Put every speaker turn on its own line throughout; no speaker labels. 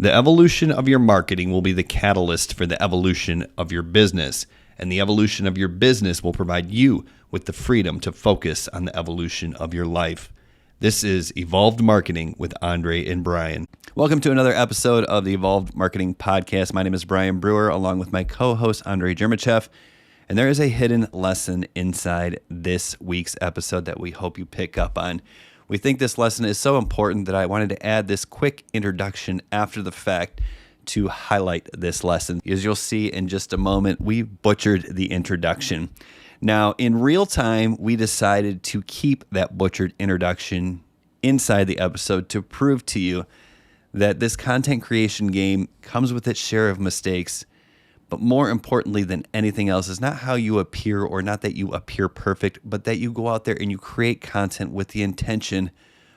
The evolution of your marketing will be the catalyst for the evolution of your business, and the evolution of your business will provide you with the freedom to focus on the evolution of your life. This is Evolved Marketing with Andre and Brian. Welcome to another episode of the Evolved Marketing Podcast. My name is Brian Brewer, along with my co-host Andre Jermachev, and there is a hidden lesson inside this week's episode that we hope you pick up on. We think this lesson is so important that I wanted to add this quick introduction after the fact to highlight this lesson. As you'll see in just a moment, we butchered the introduction. Now, in real time, we decided to keep that butchered introduction inside the episode to prove to you that this content creation game comes with its share of mistakes. But more importantly than anything else is not how you appear, or not that you appear perfect, but that you go out there and you create content with the intention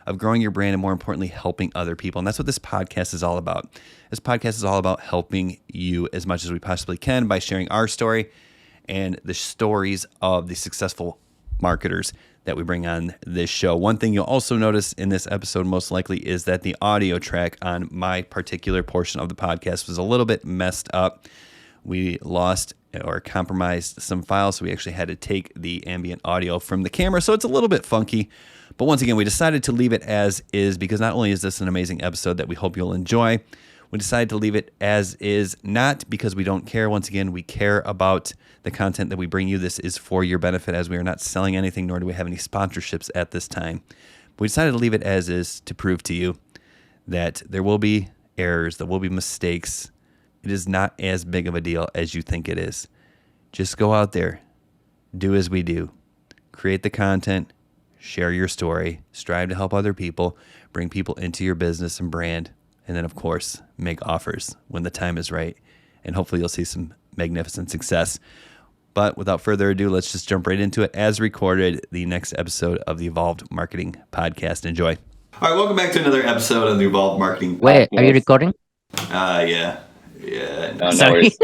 of growing your brand and, more importantly, helping other people. And that's what this podcast is all about. This podcast is all about helping you as much as we possibly can by sharing our story and the stories of the successful marketers that we bring on this show. One thing you'll also notice in this episode most likely is that the audio track on my particular portion of the podcast was a little bit messed up. We lost or compromised some files, so we actually had to take the ambient audio from the camera, so it's a little bit funky. But once again, we decided to leave it as is because not only is this an amazing episode that we hope you'll enjoy, we decided to leave it as is, not because we don't care. Once again, we care about the content that we bring you. This is for your benefit, as we are not selling anything, nor do we have any sponsorships at this time. But we decided to leave it as is to prove to you that there will be errors, there will be mistakes. It is not as big of a deal as you think it is. Just go out there, do as we do, create the content, share your story, strive to help other people, bring people into your business and brand, and then, of course, make offers when the time is right. And hopefully you'll see some magnificent success. But without further ado, let's just jump right into it. As recorded, the next episode of the Evolved Marketing Podcast. Enjoy. All right, welcome back to another episode of the Evolved Marketing Podcast.
Wait, are you recording?
Yeah.
No worries.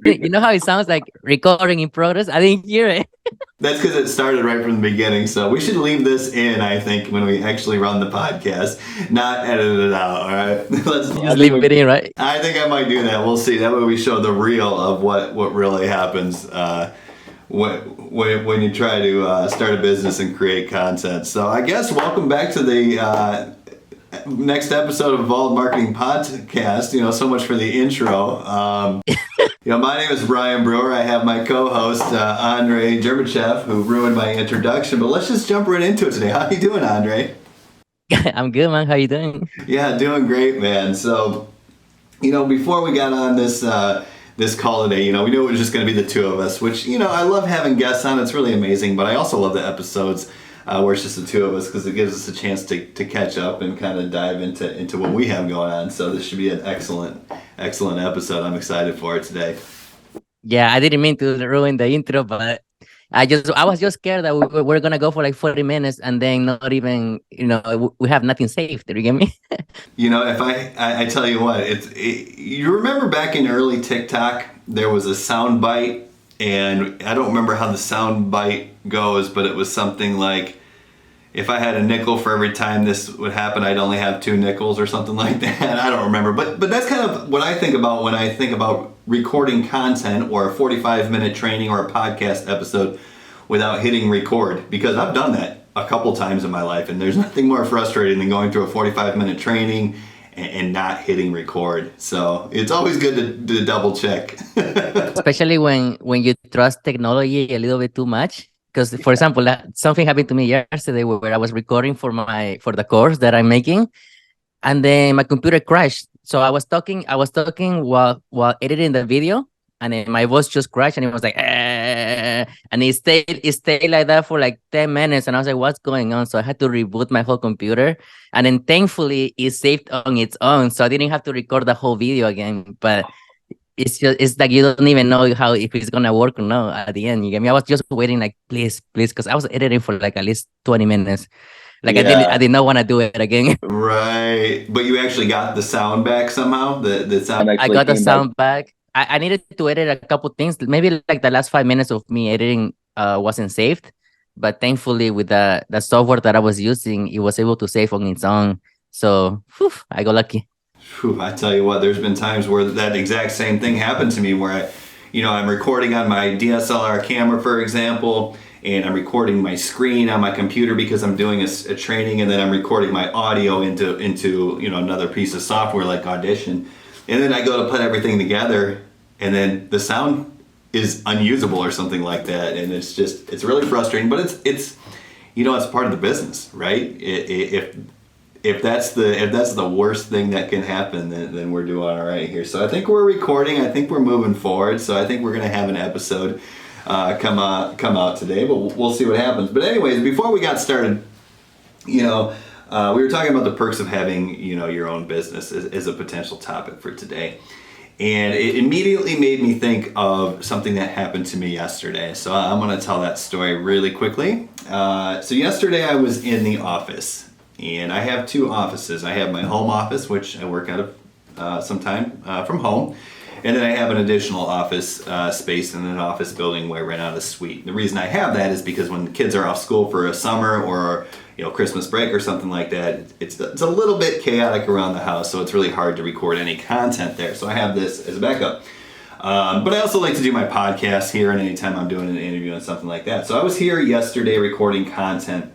You know how it sounds like recording in progress? I didn't hear it.
That's because it started right from the beginning. So we should leave this in, I think, when we actually run the podcast, not edit it out. All right. Let's
leave it in, right?
I think I might do that. We'll see. That way we show the real of what really happens when you try to start a business and create content. So I guess welcome back to the next episode of Evolved Marketing Podcast. So much for the intro. My name is Brian Brewer. I have my co-host Andre Jermachev, who ruined my introduction. But let's just jump right into it today. How you doing, Andre?
I'm good, man. How you doing?
Yeah, doing great, man. So, before we got on this call today, we knew it was just going to be the two of us. Which I love having guests on. It's really amazing. But I also love the episodes where it's just the two of us, because it gives us a chance to catch up and kind of dive into what we have going on. So this should be an excellent episode. I'm excited for it today.
Yeah, I didn't mean to ruin the intro, but I was just scared that we're gonna go for like 40 minutes and then not even, we have nothing saved. Do you get me?
If I tell you what, you remember back in early TikTok, there was a sound bite. And I don't remember how the sound bite goes, but it was something like, if I had a nickel for every time this would happen, I'd only have 2 nickels or something like that. I don't remember. But that's kind of what I think about when I think about recording content or a 45-minute training or a podcast episode without hitting record. Because I've done that a couple times in my life, and there's nothing more frustrating than going through a 45-minute training and not hitting record. So it's always good to double check.
Especially when you trust technology a little bit too much. Because, for example, something happened to me yesterday where I was recording for the course that I'm making, and then my computer crashed. So I was talking while editing the video, and then my voice just crashed, and it was like, and it stayed like that for like 10 minutes, and I was like, what's going on? So I had to reboot my whole computer, and then thankfully it saved on its own, so I didn't have to record the whole video again. But it's like you don't even know if it's gonna work or not at the end. You get me? I was just waiting, like, please, because I was editing for like at least 20 minutes. Like, yeah. I did not want to do it again.
Right, but you actually got the sound back somehow. The sound.
I got the sound back. I needed to edit a couple things. Maybe like the last 5 minutes of me editing wasn't saved, but thankfully with the software that I was using, it was able to save on its own. So I got lucky.
Whew, I tell you what, there's been times where that exact same thing happened to me where I'm recording on my DSLR camera, for example, and I'm recording my screen on my computer because I'm doing a training, and then I'm recording my audio into another piece of software like Audition. And then I go to put everything together, and then the sound is unusable or something like that, and it's really frustrating. But it's part of the business, right? If that's the worst thing that can happen, then we're doing all right here. So I think we're recording. I think we're moving forward. So I think we're gonna have an episode come out today, but we'll see what happens. But anyways, before we got started, we were talking about the perks of having your own business as a potential topic for today. And it immediately made me think of something that happened to me yesterday. So I'm going to tell that story really quickly. So yesterday I was in the office, and I have two offices. I have my home office, which I work out of sometime from home. And then I have an additional office space in an office building where I rent out a suite. The reason I have that is because when the kids are off school for a summer or Christmas break or something like that, it's a little bit chaotic around the house, so it's really hard to record any content there. So I have this as a backup. But I also like to do my podcast here, and anytime I'm doing an interview and something like that. So I was here yesterday recording content,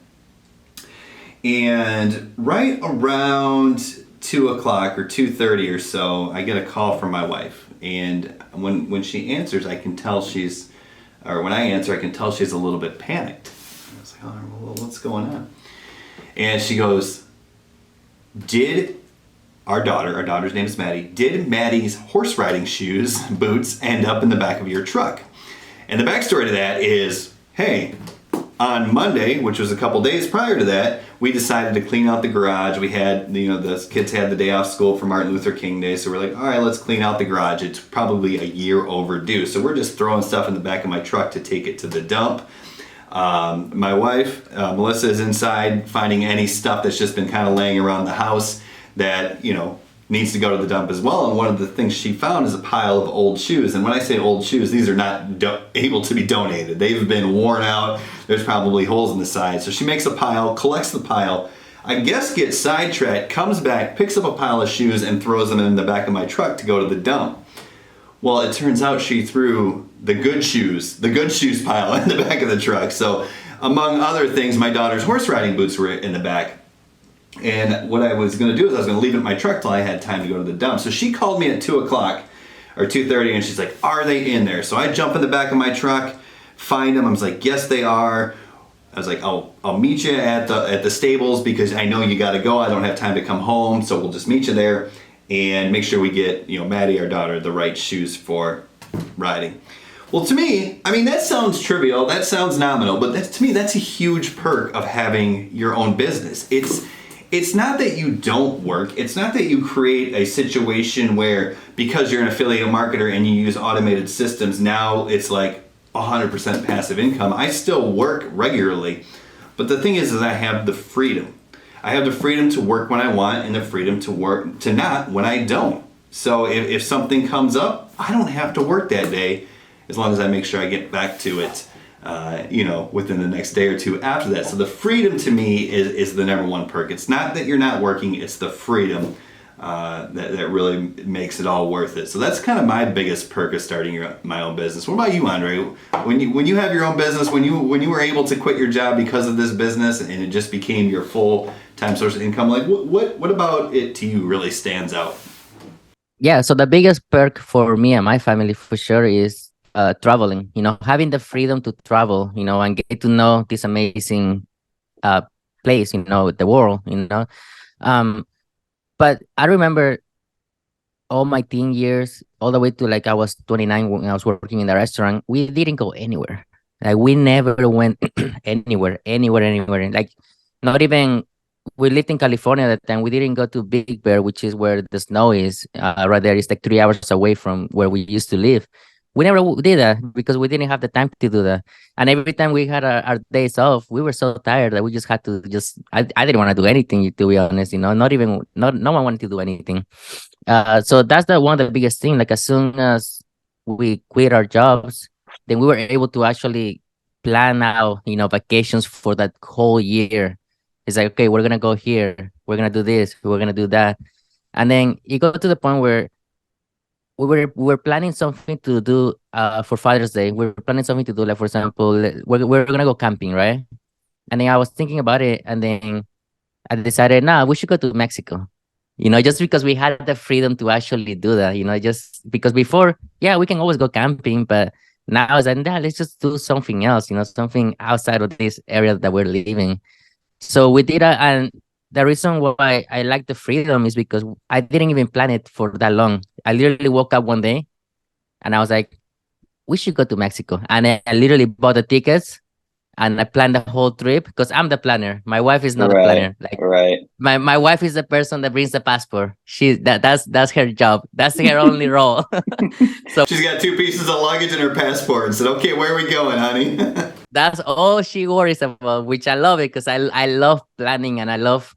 and right around 2 o'clock or 2:30 or so, I get a call from my wife. And when she answers, when I answer, I can tell she's a little bit panicked. I was like, oh, well, what's going on? And she goes, did our daughter's name is Maddie, did Maddie's horse riding boots end up in the back of your truck? And the backstory to that is, hey, on Monday, which was a couple days prior to that, we decided to clean out the garage. We had, the kids had the day off school for Martin Luther King Day, so we're like, all right, let's clean out the garage. It's probably a year overdue. So we're just throwing stuff in the back of my truck to take it to the dump. My wife, Melissa, is inside finding any stuff that's just been kind of laying around the house that, needs to go to the dump as well. And one of the things she found is a pile of old shoes. And when I say old shoes, these are not able to be donated. They've been worn out. There's probably holes in the side. So she makes a pile, collects the pile, I guess gets sidetracked, comes back, picks up a pile of shoes and throws them in the back of my truck to go to the dump. Well, it turns out she threw the good shoes pile in the back of the truck. So among other things, my daughter's horse riding boots were in the back. And what I was going to do is I was going to leave it in my truck till I had time to go to the dump. So she called me at 2 o'clock or 2:30, and she's like, are they in there? So I jump in the back of my truck, find them. I was like, yes, they are. I was like, I'll meet you at the stables because I know you got to go. I don't have time to come home, so we'll just meet you there and make sure we get Maddie, our daughter, the right shoes for riding. Well, to me, that sounds trivial. That sounds nominal, but to me, that's a huge perk of having your own business. It's not that you don't work. It's not that you create a situation where because you're an affiliate marketer and you use automated systems, now it's like 100% passive income. I still work regularly. But the thing is I have the freedom. I have the freedom to work when I want and the freedom to not when I don't. So if something comes up, I don't have to work that day as long as I make sure I get back to it within the next day or two after that. So the freedom to me is the number one perk. It's not that you're not working, it's the freedom that really makes it all worth it. So that's kind of my biggest perk of starting my own business. What about you, Andre? When you have your own business, when you were able to quit your job because of this business and it just became your full-time source of income, like what about it to you really stands out?
Yeah, so the biggest perk for me and my family for sure is traveling, having the freedom to travel, and get to know this amazing place, the world, but I remember all my teen years, all the way to like I was 29 when I was working in the restaurant, we didn't go anywhere. Like we never went anywhere. Like not even, we lived in California at the time. We didn't go to Big Bear, which is where the snow is right there. It's like 3 hours away from where we used to live. We never did that because we didn't have the time to do that. And every time we had our days off, we were so tired that we just had to I didn't want to do anything, to be honest, no one wanted to do anything. So that's one of the biggest things. Like as soon as we quit our jobs, then we were able to actually plan out, vacations for that whole year. It's like, okay, we're gonna go here, we're gonna do this, we're gonna do that, and then it got to the point where we were planning something to do for Father's Day. We were planning something to do, like for example, we're gonna go camping, right? And then I was thinking about it, and then I decided, nah, we should go to Mexico. Just because we had the freedom to actually do that. Just because before, yeah, we can always go camping, but now it's like, nah, let's just do something else. Something outside of this area that we're living. So we did that, and the reason why I like the freedom is because I didn't even plan it for that long. I literally woke up one day and I was like, we should go to Mexico. And I literally bought the tickets and I planned the whole trip because I'm the planner. My wife is not the planner. Like
Right.
my wife is the person that brings the passport. That's her job. That's her only role.
She's got 2 pieces of luggage and her passport and said, okay, where are we going, honey?
That's all she worries about, which I love it because I love planning and I love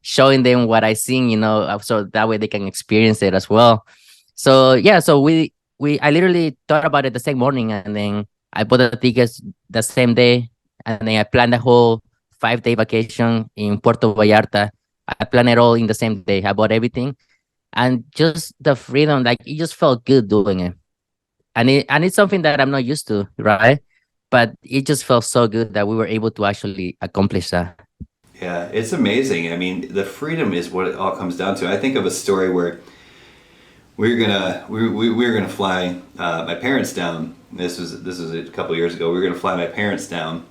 showing them what I sing, so that way they can experience it as well. So yeah, so I literally thought about it the same morning, and then I bought the tickets the same day, and then I planned the whole 5-day vacation in Puerto Vallarta. I planned it all in the same day. I bought everything, and just the freedom, like it just felt good doing it. And it's something that I'm not used to, right? But it just felt so good that we were able to actually accomplish that.
Yeah, it's amazing. I mean, the freedom is what it all comes down to. I think of a story where we were gonna fly my parents down. This was a couple of years ago. We were gonna fly my parents down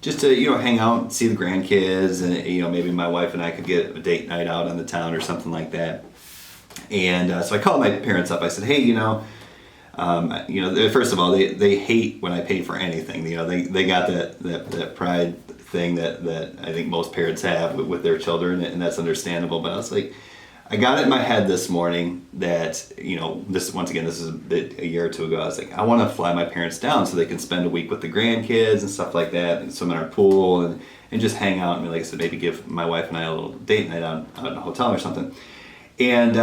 just to hang out, see the grandkids, and maybe my wife and I could get a date night out on the town or something like that. And so I called my parents up. I said, hey, first of all, they hate when I pay for anything. They got that pride thing that I think most parents have with their children, and that's understandable. But I was like, I got it in my head this morning that this is a year or two ago. I was like, I want to fly my parents down so they can spend a week with the grandkids and stuff like that, and swim in our pool and just hang out. And like I said, maybe give my wife and I a little date night out in a hotel or something. And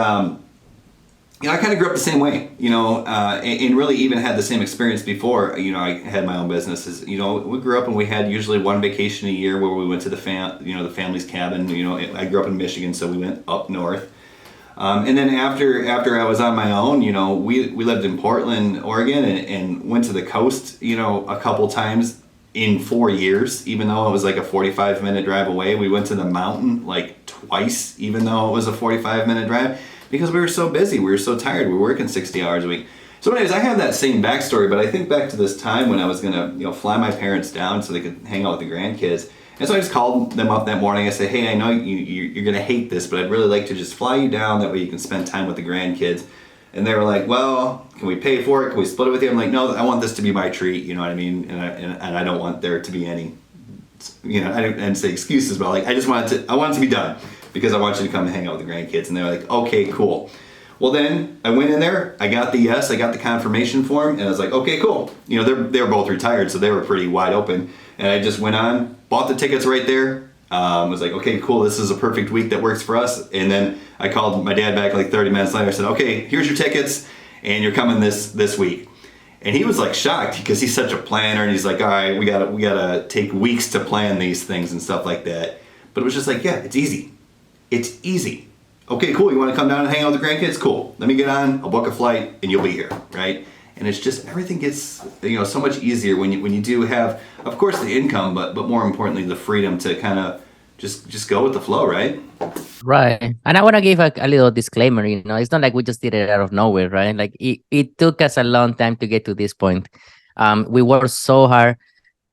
I kind of grew up the same way, and really even had the same experience before. I had my own businesses. We grew up and we had usually one vacation a year where we went to the family's cabin. I grew up in Michigan, so we went up north. And then after I was on my own, we lived in Portland, Oregon, and went to the coast, a couple times in 4 years, even though it was like a 45-minute drive away. We went to the mountain like twice, even though it was a 45-minute drive. Because we were so busy, we were so tired, we were working 60 hours a week. So anyways, I have that same backstory, but I think back to this time when I was gonna fly my parents down so they could hang out with the grandkids. And so I just called them up that morning. I said, hey, I know you're gonna hate this, but I'd really like to just fly you down, that way you can spend time with the grandkids. And they were like, well, can we pay for it? Can we split it with you? I'm like, no, I want this to be my treat, you know what I mean? And I don't want there to be any, I didn't say excuses, but like, I want it to be done, because I want you to come and hang out with the grandkids. And they're like, okay, cool. Well, then I went in there, I got the confirmation form, and I was like, okay, cool. They were both retired, so they were pretty wide open. And I just went on, bought the tickets right there. Was like, okay, cool, this is a perfect week that works for us. And then I called my dad back like 30 minutes later. I said, okay, here's your tickets, and you're coming this week. And he was like shocked, because he's such a planner, and he's like, all right, we gotta take weeks to plan these things and stuff like that. But it was just like, yeah, it's easy. It's easy. Okay, cool. You want to come down and hang out with the grandkids? Cool. Let me get on. I'll book a flight, and you'll be here, right? And it's just, everything gets so much easier when you do have, of course, the income, but more importantly, the freedom to kind of just go with the flow, right?
Right. And I want to give a little disclaimer. It's not like we just did it out of nowhere, right? Like it took us a long time to get to this point. We worked so hard.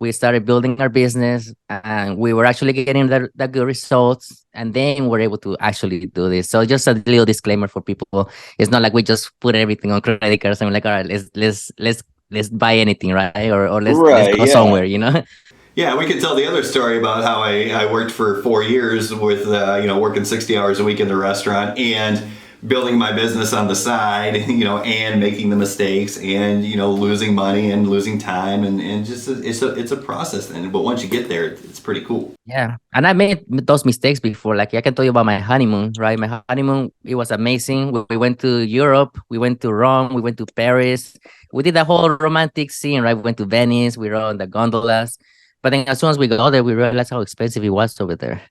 We started building our business, and we were actually getting the good results, and then we're able to actually do this. So just a little disclaimer for people: it's not like we just put everything on credit cards and we're like, all right, let's buy anything, right? Or let's go somewhere,
Yeah, we could tell the other story about how I worked for 4 years with working 60 hours a week in the restaurant and building my business on the side, and making the mistakes, and losing money and losing time, and just it's a process then. But once you get there, it's pretty cool.
Yeah, and I made those mistakes before. Like I can tell you about my honeymoon, right? My honeymoon, it was amazing. We went to Europe, we went to Rome, we went to Paris. We did the whole romantic scene, right? We went to Venice, we rode on the gondolas. But then as soon as we got there, we realized how expensive it was over there.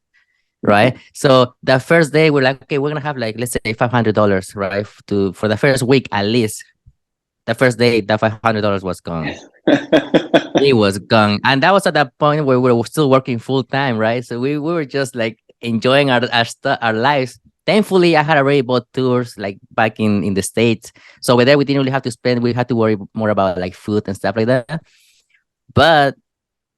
Right. So the first day we're like, okay, we're gonna have like, let's say $500, right? For the first week at least. The first day, that $500 was gone. It was gone. And that was at that point where we were still working full time, right? So we were just like enjoying our lives. Thankfully, I had already bought tours like back in the States. So over there, we didn't really have to spend, we had to worry more about like food and stuff like that. But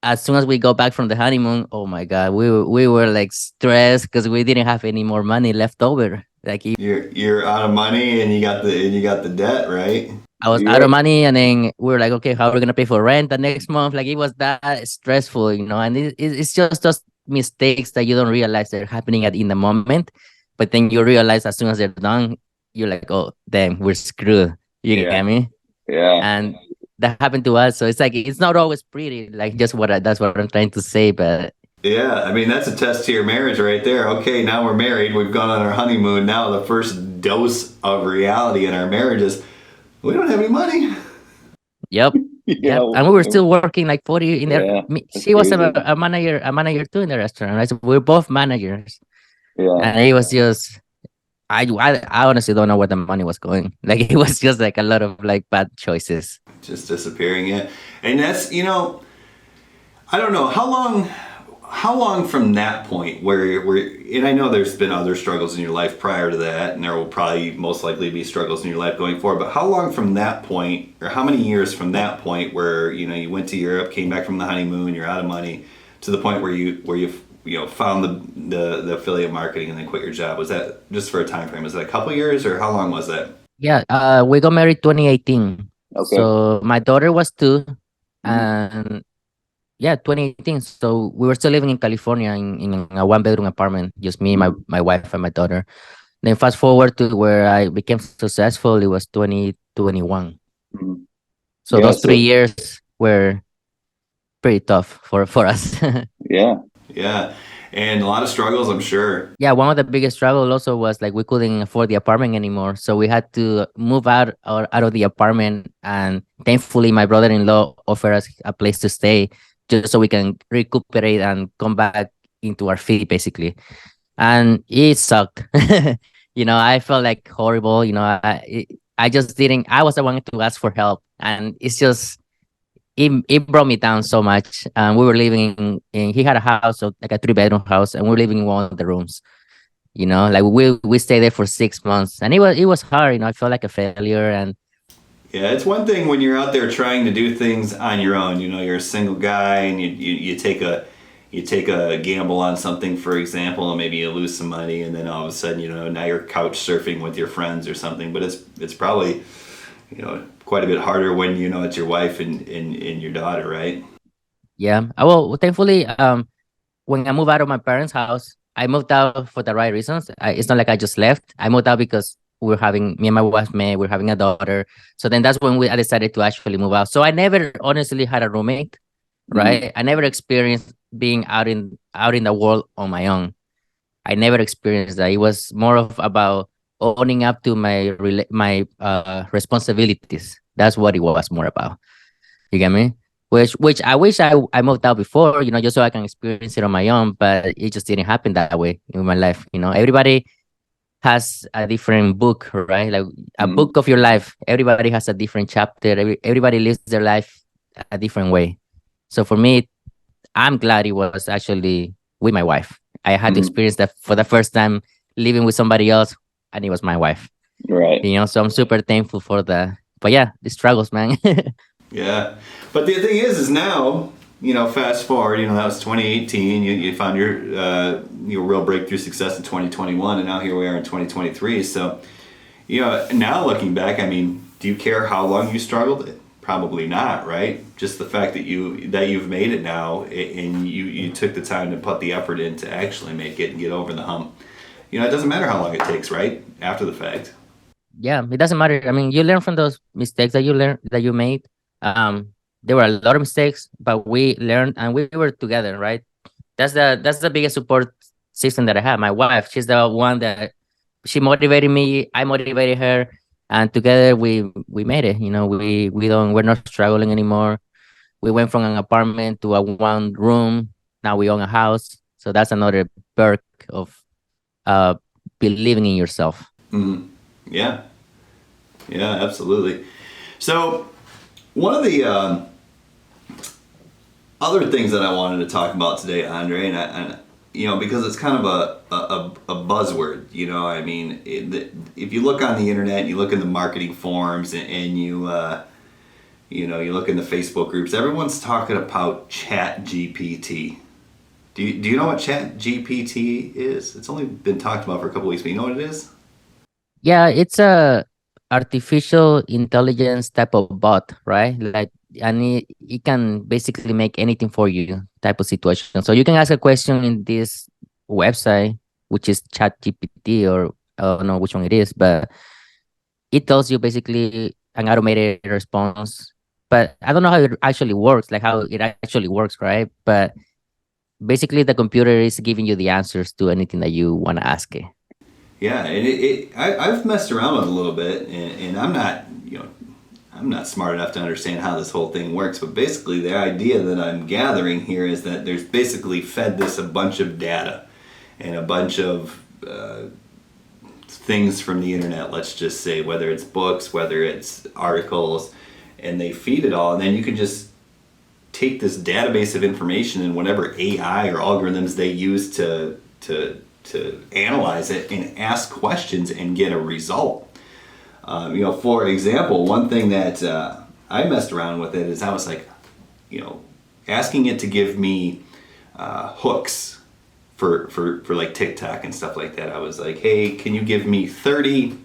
as soon as we got back from the honeymoon, oh my God, we were like stressed because we didn't have any more money left over. Like
You're out of money and you got the debt, right?
I was out of money, and then we were like, okay, how are we gonna pay for rent the next month? Like it was that stressful, you know. And it's just those mistakes that you don't realize they're happening in the moment, but then you realize as soon as they're done, you're like, oh, damn, we're screwed. You get me?
Yeah.
And that happened to us, so it's like it's not always pretty. Like just that's what I'm trying to say, but.
Yeah, I mean, that's a test to your marriage right there. Okay, now we're married. We've gone on our honeymoon. Now the first dose of reality in our marriage is we don't have any money.
Yep. Yep. And we were still working like 40 in there.
Yeah,
She was a manager too in the restaurant, right? So we're both managers.
Yeah.
And it was just, I honestly don't know where the money was going. Like it was just like a lot of like bad choices.
Just disappearing, yeah. And that's, you know, I don't know, how long from that point where and I know there's been other struggles in your life prior to that, and there will probably most likely be struggles in your life going forward, but how long from that point, or how many years from that point where, you know, you went to Europe, came back from the honeymoon, you're out of money, to the point where you found the affiliate marketing and then quit your job? Was that just for a time frame? Was that a couple years, or how long was that?
Yeah, we got married 2018.
Okay.
So my daughter was 2, and yeah, 2018. So we were still living in California in a 1-bedroom apartment, just me, my wife, and my daughter. Then fast forward to where I became successful, it was 2021. So those 3 years were pretty tough for us.
Yeah.
And a lot of struggles, I'm sure.
Yeah, one of the biggest struggles also was like we couldn't afford the apartment anymore, so we had to move out of the apartment. And thankfully, my brother-in-law offered us a place to stay, just so we can recuperate and come back into our feet, basically. And it sucked. You know, I felt like horrible. You know, I just didn't. I was the one to ask for help, and it's just. It brought me down so much. We were living in he had a house, so like a 3-bedroom house, and we were living in one of the rooms. You know, like we stayed there for 6 months, and it was hard. You know, I felt like a failure. And
yeah, it's one thing when you're out there trying to do things on your own. You know, you're a single guy, and you take a gamble on something, for example, and maybe you lose some money, and then all of a sudden, you know, now you're couch surfing with your friends or something. But it's probably, you know, quite a bit harder when, you know, it's your wife and your daughter, right?
Yeah. Well, thankfully, when I moved out of my parents' house, I moved out for the right reasons. It's not like I just left. I moved out because me and my wife we're having a daughter. So then that's when I decided to actually move out. So I never honestly had a roommate, right? I never experienced being out in the world on my own. I never experienced that. It was more of about owning up to my responsibilities. That's what it was more about. You get me? Which I wish I moved out before, you know, just so I can experience it on my own, but it just didn't happen that way in my life. You know, everybody has a different book, right? Like a book of your life. Everybody has a different chapter. Everybody lives their life a different way. So for me, I'm glad it was actually with my wife. I had to experience that for the first time, living with somebody else, and it was my wife.
Right.
You know, so I'm super thankful for that. But yeah, the struggles, man.
Yeah. But the thing is now, you know, fast forward, you know, that was 2018. You found your real breakthrough success in 2021, and now here we are in 2023. So, you know, now looking back, I mean, do you care how long you struggled? Probably not, right? Just the fact that you've made it now, and you took the time to put the effort in to actually make it and get over the hump. You know, it doesn't matter how long it takes, right? After the fact.
Yeah, it doesn't matter. I mean, you learn from those mistakes that you made. There were a lot of mistakes, but we learned, and we were together, right? That's the biggest support system that I have. My wife, she's the one that she motivated me. I motivated her, and together we made it. You know, we're not struggling anymore. we went from an apartment to a one room. Now we own a house. So that's another perk of believing in yourself.
Mm-hmm. Yeah. Yeah, absolutely. So one of the other things that I wanted to talk about today, Andre, and you know, because it's kind of a buzzword, you know, I mean, if you look on the internet, you look in the marketing forums, and you know, you look in the Facebook groups, everyone's talking about Chat GPT. Do you know what Chat GPT is? It's only been talked about for a couple weeks, but you know what it is?
Yeah, it's a artificial intelligence type of bot, right? Like, and it can basically make anything for you type of situation. So you can ask a question in this website, which is ChatGPT, or I don't know which one it is, but it tells you basically an automated response. But I don't know how it actually works, like how it actually works, right? But basically, the computer is giving you the answers to anything that you want to ask it.
Yeah, and I've messed around with it a little bit, and I'm not, you know, I'm not smart enough to understand how this whole thing works, but basically the idea that I'm gathering here is that there's basically fed this a bunch of data and a bunch of things from the internet, let's just say, whether it's books, whether it's articles, and they feed it all, and then you can just take this database of information and whatever AI or algorithms they use to analyze it and ask questions and get a result. You know, for example, one thing that I messed around with it is I was like, you know, asking it to give me hooks for like TikTok and stuff like that. I was like, hey, can you give me 30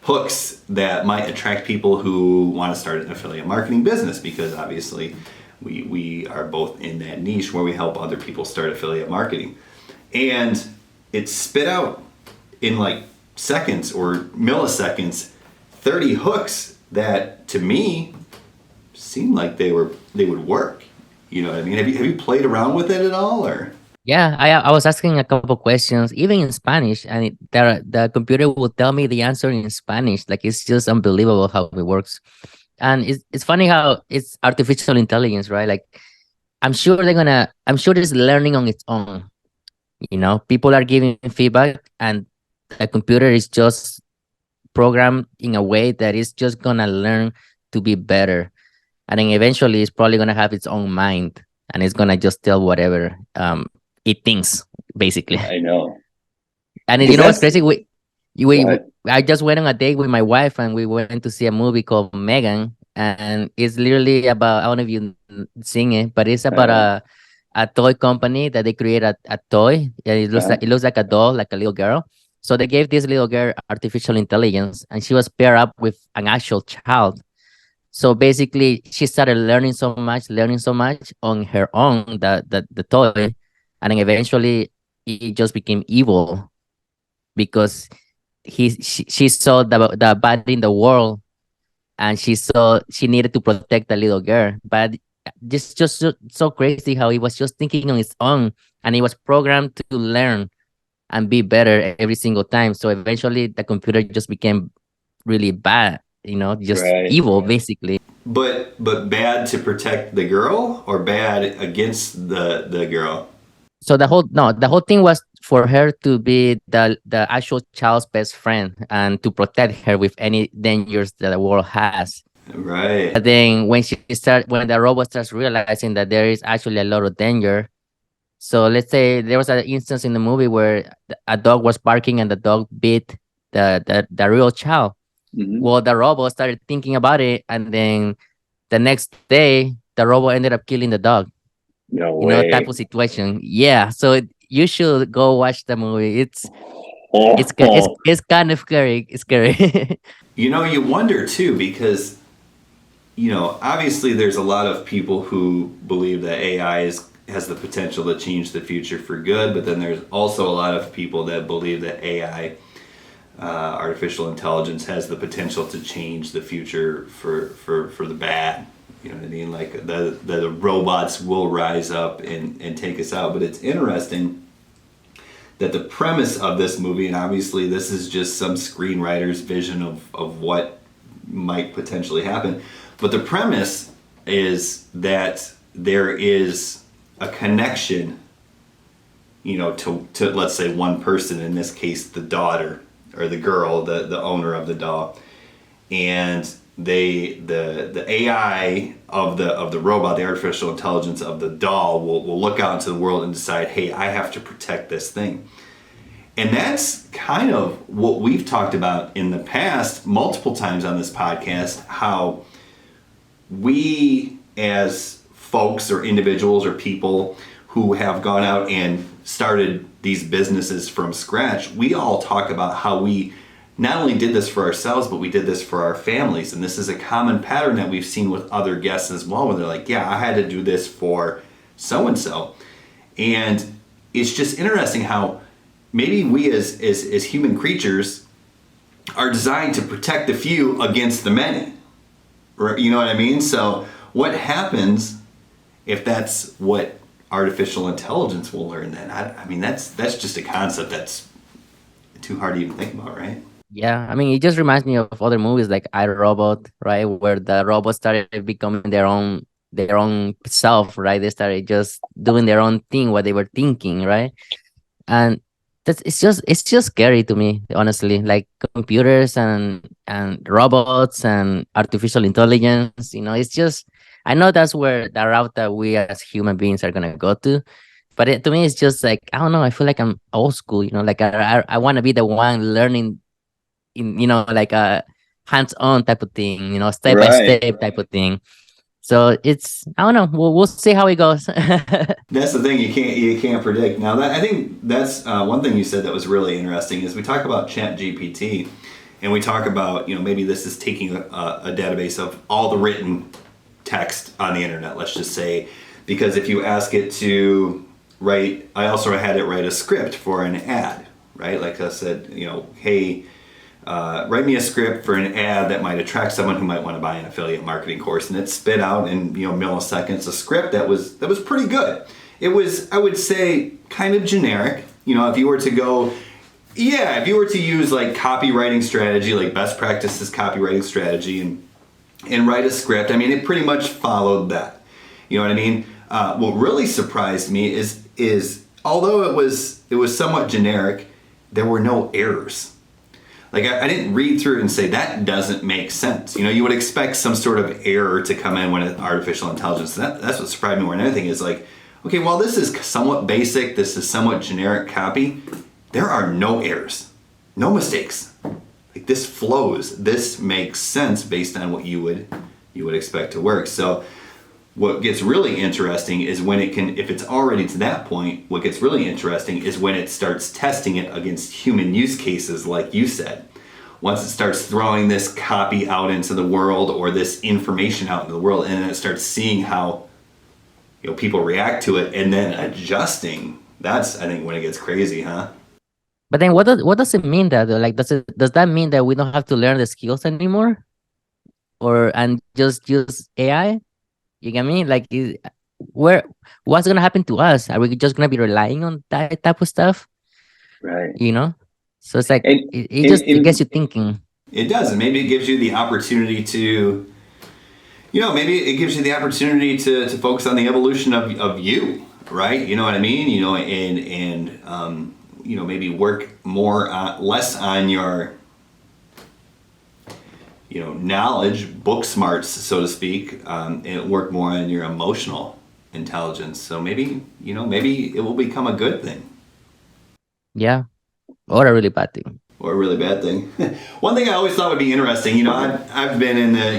hooks that might attract people who want to start an affiliate marketing business? Because obviously we are both in that niche where we help other people start affiliate marketing. And it spit out in like seconds or milliseconds 30 hooks that to me seemed like they would work. You know what I mean? Have you played around with it at all, or?
Yeah, I was asking a couple questions, even in Spanish, and the computer will tell me the answer in Spanish. Like, it's just unbelievable how it works. And it's funny how it's artificial intelligence, right? Like, I'm sure it's learning on its own. You know, people are giving feedback, and the computer is just programmed in a way that it's just gonna learn to be better, and then eventually it's probably gonna have its own mind, and it's gonna just tell whatever it thinks, basically.
I know.
And you know what's crazy? I just went on a date with my wife, and we went to see a movie called Megan, and it's literally about, I don't know if you seen it, but it's about a toy company that they create a toy. Yeah, it looks like a doll, like a little girl. So they gave this little girl artificial intelligence, and she was paired up with an actual child. So basically, she started learning so much on her own, the toy, and then eventually it just became evil because she saw the bad in the world, and she saw she needed to protect the little girl. But just so crazy how he was just thinking on its own, and he was programmed to learn and be better every single time. So eventually the computer just became really bad, you know, just evil, basically.
But bad to protect the girl, or bad against the girl?
So the whole thing was for her to be the actual child's best friend and to protect her with any dangers that the world has.
Right.
But then when the robot starts realizing that there is actually a lot of danger. So let's say there was an instance in the movie where a dog was barking and the dog bit the real child.
Mm-hmm.
Well, the robot started thinking about it, and then the next day the robot ended up killing the dog.
No way.
You know, type of situation. Yeah. So you should go watch the movie. It's kind of scary. It's scary.
You know, you wonder too, because, you know, obviously there's a lot of people who believe that AI has the potential to change the future for good, but then there's also a lot of people that believe that AI, artificial intelligence, has the potential to change the future for the bad. You know what I mean? Like the robots will rise up and take us out. But it's interesting that the premise of this movie, and obviously this is just some screenwriter's vision of what might potentially happen, but the premise is that there is a connection, to let's say one person, in this case the daughter or the girl, the owner of the doll, and the AI of the robot, the artificial intelligence of the doll will look out into the world and decide, hey, I have to protect this thing. And that's kind of what we've talked about in the past multiple times on this podcast, how we as folks or individuals or people who have gone out and started these businesses from scratch, we all talk about how we not only did this for ourselves, but we did this for our families. And this is a common pattern that we've seen with other guests as well, where they're like, yeah, I had to do this for so-and-so. And it's just interesting how maybe we as human creatures are designed to protect the few against the many. You know what I mean? So what happens if that's what artificial intelligence will learn then? I mean, that's just a concept that's too hard to even think about, right?
Yeah, I mean, it just reminds me of other movies like I, Robot, right, where the robots started becoming their own self, right? They started just doing their own thing, what they were thinking, right? And it's just scary to me, honestly. Like computers and robots and artificial intelligence, it's just, I know that's where the route that we as human beings are gonna go to. But to me, it's just like, I don't know. I feel like I'm old school, like I want to be the one learning in, like a hands-on type of thing, step by step type of thing. So it's, I don't know. We'll see how it goes.
That's the thing you can't predict. Now I think that's one thing you said that was really interesting is we talk about ChatGPT, and we talk about maybe this is taking a database of all the written text on the internet. Let's just say, because if you ask it to write, I also had it write a script for an ad, right? Like I said, hey, write me a script for an ad that might attract someone who might want to buy an affiliate marketing course, and it spit out in milliseconds a script that was pretty good. It was, I would say, kind of generic. If you were to use like copywriting strategy, like best practices copywriting strategy, and write a script, I mean, it pretty much followed that. You know what I mean? What really surprised me is although it was somewhat generic, there were no errors. Like I didn't read through it and say that doesn't make sense. You would expect some sort of error to come in when it's artificial intelligence. That's what surprised me more than anything is like, okay, well, this is somewhat basic. This is somewhat generic copy. There are no errors, no mistakes. Like this flows. This makes sense based on what you would expect to work. So what gets really interesting is when if it's already to that point, what gets really interesting is when it starts testing it against human use cases, like you said. Once it starts throwing this copy out into the world or this information out into the world, and then it starts seeing how people react to it and then adjusting, that's, I think, when it gets crazy, huh?
But then what does it mean that, like, does that mean that we don't have to learn the skills anymore? And just use AI? You get me? Like, what's gonna happen to us? Are we just gonna be relying on that type of stuff?
Right.
So it's like it gets you thinking.
It does, and maybe it gives you the opportunity to, maybe it gives you the opportunity to focus on the evolution of you, right? You know what I mean? And maybe work less on your knowledge, book smarts, so to speak, and work more on your emotional intelligence. So maybe it will become a good thing.
Yeah. Or a really bad thing.
Or a really bad thing. One thing I always thought would be interesting, I've been in the,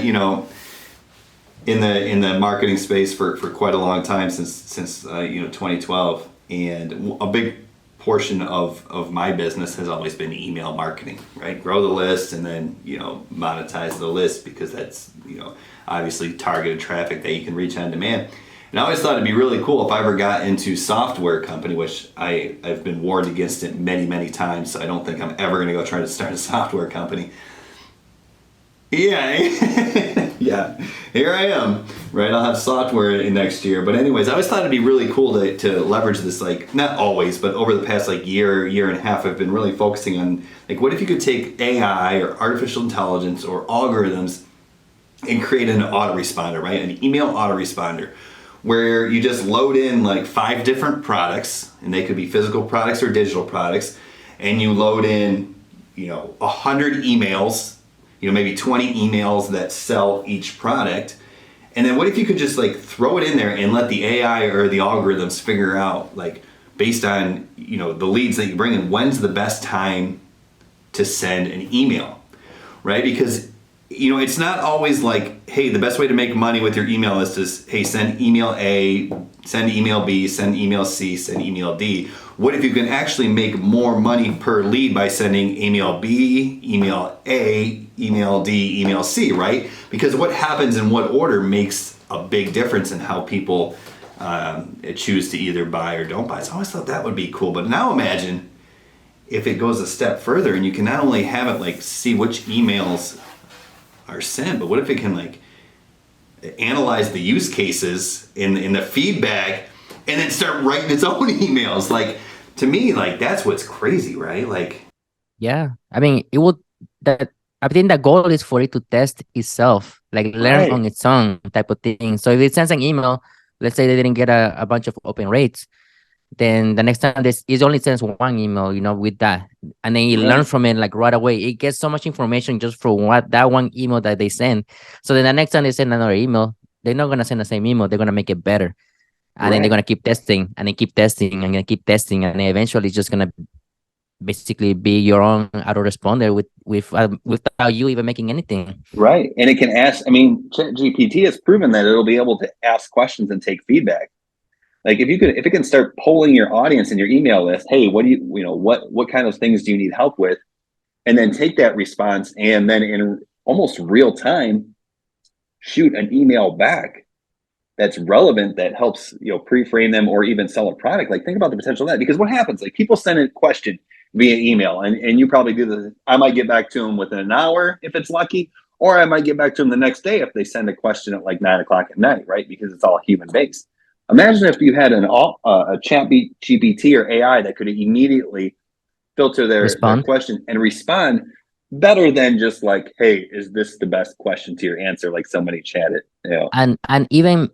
in the marketing space for quite a long time, since 2012. And a big portion of my business has always been email marketing, right? Grow the list and then, monetize the list, because that's, obviously targeted traffic that you can reach on demand. And I always thought it'd be really cool if I ever got into software company, which I've been warned against it many, many times. So I don't think I'm ever going to go try to start a software company. Yeah. Yeah. Here I am, right? I'll have software in next year. But anyways, I always thought it'd be really cool to leverage this, like, not always, but over the past year and a half, I've been really focusing on, like, what if you could take AI or artificial intelligence or algorithms and create an autoresponder, right? An email autoresponder where you just load in like 5 different products, and they could be physical products or digital products, and you load in, 100 emails, maybe 20 emails that sell each product. And then what if you could just like throw it in there and let the AI or the algorithms figure out, like, based on, the leads that you bring in, when's the best time to send an email, right? Because it's not always like, hey, the best way to make money with your email list is, hey, send email A, send email B, send email C, send email D. What if you can actually make more money per lead by sending email B, email A, email D, email C, right? Because what happens in what order makes a big difference in how people choose to either buy or don't buy. So I always thought that would be cool. But now imagine if it goes a step further and you can not only have it like see which emails are sent, but what if it can like analyze the use cases in the feedback and then start writing its own emails? Like, to me, like, that's what's crazy, right? Like,
yeah, I mean, I think the goal is for it to test itself, like learn
Right.
on its own type of thing. So if it sends an email, let's say they didn't get a bunch of open rates, then the next time it only sends one email, with that, and then it
Right.
learns from it like right away. It gets so much information just from that one email that they send. So then the next time they send another email, they're not gonna send the same email. They're gonna make it better, and then they're
Right.
gonna keep testing and then keep testing and then keep testing, and then eventually it's just gonna basically be your own autoresponder without you even making anything.
Right. And it can ask, ChatGPT has proven that it'll be able to ask questions and take feedback. Like if it can start polling your audience in your email list, hey, what do what kind of things do you need help with? And then take that response and then in almost real time, shoot an email back that's relevant, that helps, pre-frame them or even sell a product. Like, think about the potential of that. Because what happens, like, people send a question via email and you probably do this. I might get back to them within an hour if it's lucky, or I might get back to them the next day if they send a question at like 9:00 at night, right? Because it's all human based. Imagine if you had a chat GPT or AI that could immediately filter their
Respond.
question and respond better than just like, hey, is this the best question to your answer? Like somebody chatted,
And even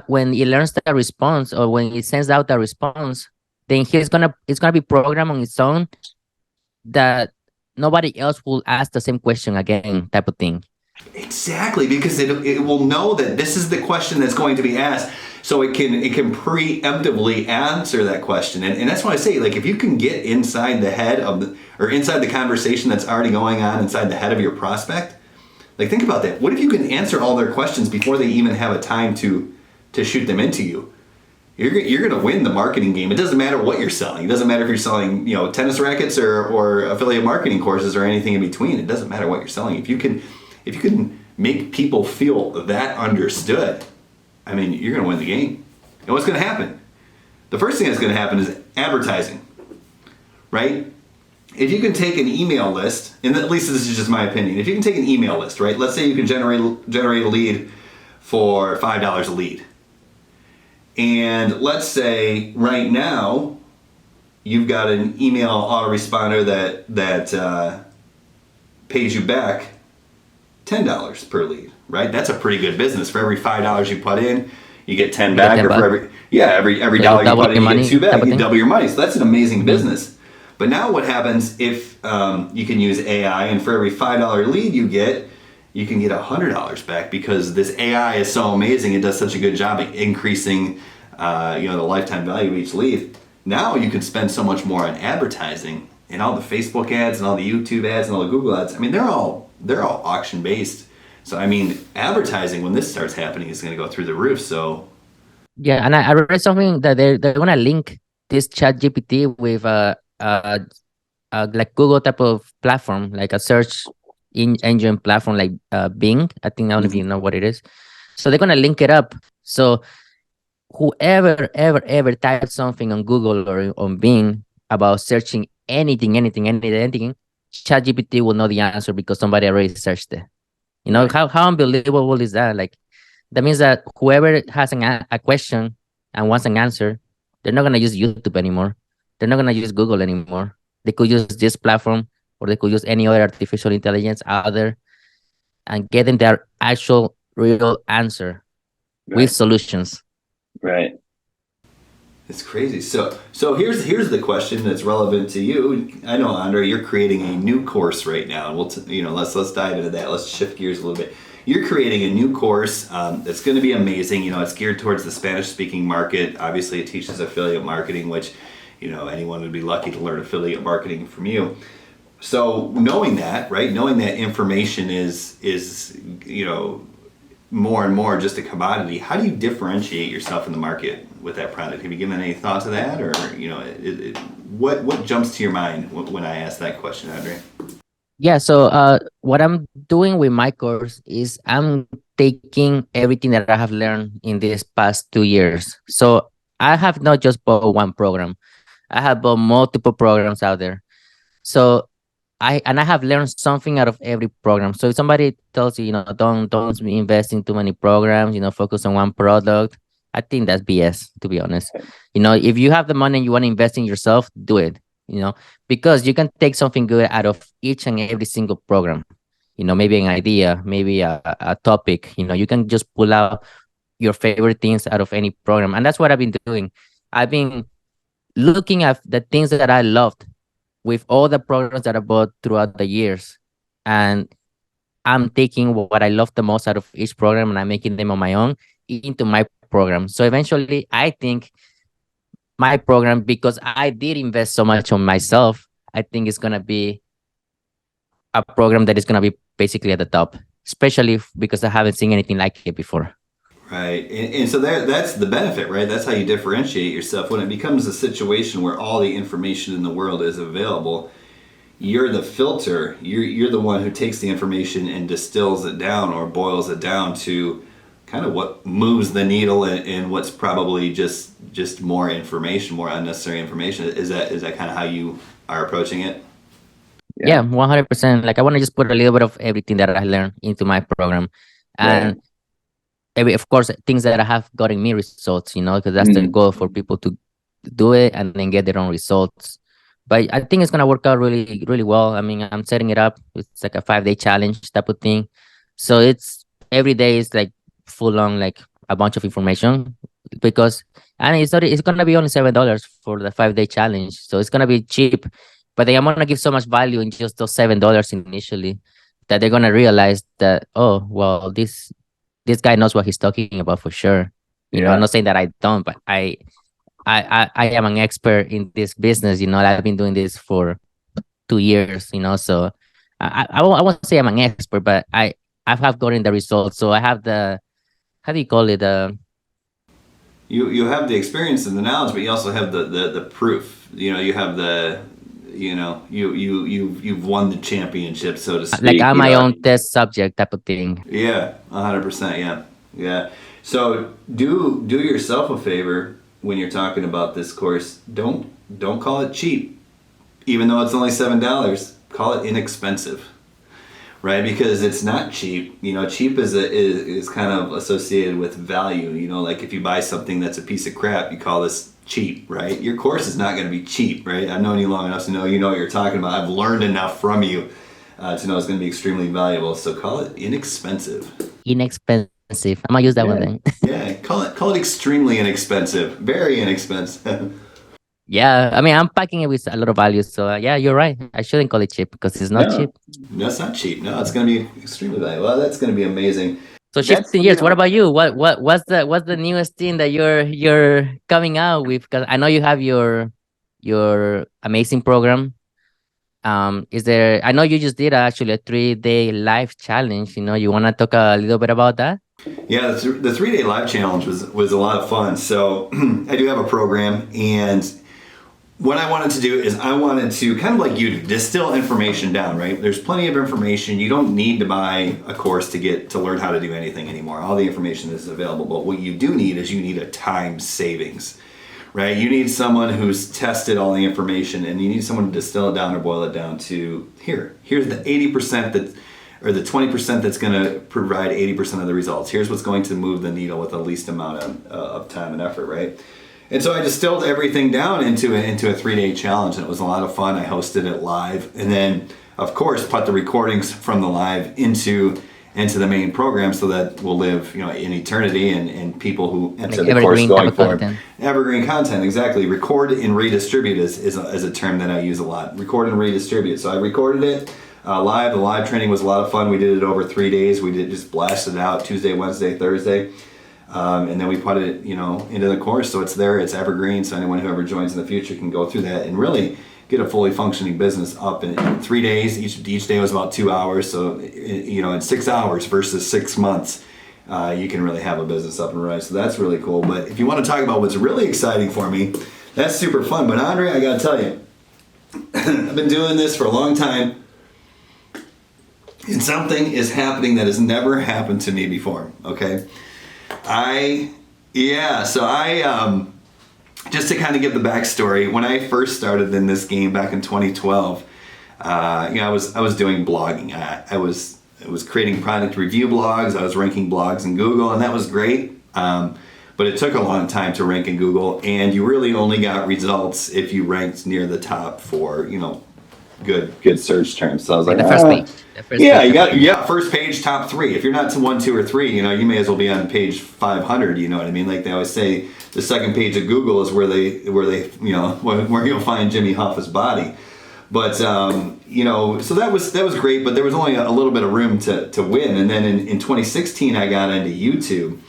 when it learns the response or when it sends out the response, then it's gonna be programmed on its own that nobody else will ask the same question again, type of thing.
exactly, because it will know that this is the question that's going to be asked, so it can preemptively answer that question. And that's why I say, like, if you can get inside the head or inside the conversation that's already going on inside the head of your prospect, like, think about that. What if you can answer all their questions before they even have a time to shoot them into you? You're going to win the marketing game. It doesn't matter what you're selling. It doesn't matter if you're selling, tennis rackets or affiliate marketing courses or anything in between. It doesn't matter what you're selling. If you can make people feel that understood, you're going to win the game. And what's going to happen? The first thing that's going to happen is advertising, right? If you can take an email list, and at least this is just my opinion, if you can take an email list, right? Let's say you can generate a lead for $5 a lead. And let's say right now you've got an email autoresponder that pays you back $10 per lead, right? That's a pretty good business. For every $5 you put in, you get 10 back, or for every dollar you put in, you get 2 back. You double your money. So that's an amazing business. But now what happens if you can use AI, and for every $5 lead you can get $100 back, because this AI is so amazing. It does such a good job at increasing the lifetime value of each lead. Now you can spend so much more on advertising, and all the Facebook ads and all the YouTube ads and all the Google ads. They're all auction based. So advertising, when this starts happening, is going to go through the roof. So
yeah, and I read something that they're gonna link this Chat GPT with like Google type of platform, like a search engine platform like Bing. I think I don't know if you know what it is. So they're gonna link it up. So whoever ever types something on Google or on Bing about searching anything, ChatGPT will know the answer because somebody already searched it. How unbelievable is that? Like, that means that whoever has a question and wants an answer, they're not gonna use YouTube anymore. They're not gonna use Google anymore. They could use this platform, or they could use any other artificial intelligence out there, and get them their actual real answer with solutions.
Right.
It's crazy. So here's the question that's relevant to you. I know, Andre, you're creating a new course right now. Let's dive into that. Let's shift gears a little bit. You're creating a new course that's going to be amazing. It's geared towards the Spanish-speaking market. Obviously, it teaches affiliate marketing, which anyone would be lucky to learn affiliate marketing from you. So knowing that information is more and more just a commodity. How do you differentiate yourself in the market with that product? Have you given any thought to that, or what jumps to your mind when I ask that question, Andre?
Yeah, so what I'm doing with my course is I'm taking everything that I have learned in these past 2 years. So I have not just bought one program. I have bought multiple programs out there. So I have learned something out of every program. So if somebody tells you, don't invest in too many programs, focus on one product, I think that's BS, to be honest. If you have the money and you want to invest in yourself, do it, because you can take something good out of each and every single program. Maybe an idea, maybe a topic, you can just pull out your favorite things out of any program. And that's what I've been doing. I've been looking at the things that I loved with all the programs that I bought throughout the years. And I'm taking what I love the most out of each program and I'm making them on my own into my program. So eventually, I think my program, because I did invest so much on myself, I think it's going to be a program that is going to be basically at the top, especially because I haven't seen anything like it before.
Right. And so that's the benefit, right? That's how you differentiate yourself. When it becomes a situation where all the information in the world is available, you're the filter. You're the one who takes the information and distills it down or boils it down to kind of what moves the needle and what's probably just more information, more unnecessary information. Is that kind of how you are approaching it?
Yeah, 100%. Like I want to just put a little bit of everything that I learned into my program. And of course, things that have gotten me results, because that's the goal for people to do it and then get their own results. But I think it's going to work out really, really well. I mean, I'm setting it up. It's like a 5-day challenge type of thing. So it's every day is like full on, like a bunch of information because, and it's going to be only $7 for the 5-day challenge. So it's going to be cheap, but then I'm going to give so much value in just those $7 initially that they're going to realize that, oh, well, this guy knows what he's talking about for sure. I'm not saying that I don't, but I am an expert in this business. I've been doing this for 2 years. So I won't say I'm an expert, but I have gotten the results. So I have the, how do you call it?
You have the experience and the knowledge, but you also have the proof. You have the. You've won the championship, so to speak.
Like I'm my own test subject type of thing.
Yeah, 100%. Yeah. So do yourself a favor when you're talking about this course. Don't call it cheap, even though it's only $7. Call it inexpensive, right? Because it's not cheap. Cheap is kind of associated with value. Like if you buy something that's a piece of crap, you call this cheap, right? Your course is not going to be cheap, right? I've known you long enough to know what you're talking about. I've learned enough from you to know it's going to be extremely valuable. So call it inexpensive.
Inexpensive. I'm gonna use that one then.
Yeah, call it extremely inexpensive. Very inexpensive.
Yeah, I mean, I'm packing it with a lot of value. So yeah, you're right. I shouldn't call it cheap because it's not cheap.
No, it's not cheap. No, it's going to be extremely valuable. Well, that's going to be amazing.
So shifting years, what about you? What's the newest thing that you're coming out with? Because I know you have your amazing program. Is there? I know you just did actually a 3-day live challenge. You want to talk a little bit about that?
Yeah, the 3-day live challenge was a lot of fun. So I do have a program, and what I wanted to do is I wanted to kind of like you distill information down, right? There's plenty of information. You don't need to buy a course to learn how to do anything anymore. All the information is available. But what you do need is you need a time savings, right? You need someone who's tested all the information, and you need someone to distill it down or boil it down to here's the 80% or the 20% that's going to provide 80% of the results. Here's what's going to move the needle with the least amount of time and effort, right? And so I distilled everything down into a 3-day challenge, and it was a lot of fun. I hosted it live, and then of course put the recordings from the live into into the main program so that we'll live, in eternity, and people who enter
Like
the course
evergreen
going
type of
forward.
content.
Evergreen content, exactly. Record and redistribute is a term that I use a lot. Record and redistribute. So I recorded it live. The live training was a lot of fun. We did it over 3 days. We did just blasted it out Tuesday, Wednesday, Thursday. And then we put it, into the course. So it's there, it's evergreen. So anyone who ever joins in the future can go through that and really get a fully functioning business up in 3 days. Each day was about 2 hours. So, in 6 hours versus 6 months, you can really have a business up and running. So that's really cool. But if you want to talk about what's really exciting for me, that's super fun. But Andre, I got to tell you, I've been doing this for a long time. And something is happening that has never happened to me before. Okay. Just to kind of give the backstory, when I first started in this game back in 2012, I was doing blogging. I was creating product review blogs. I was ranking blogs in Google, and that was great. But it took a long time to rank in Google, and you really only got results if you ranked near the top for good search terms. So I was like,
The first page. The first page.
First page, top 3. If you're not to 1, 2, or 3, you may as well be on page 500. You know what I mean? Like they always say, the second page of Google is where you'll find Jimmy Hoffa's body. But so that was great. But there was only a little bit of room to win. And then in 2016, I got into YouTube.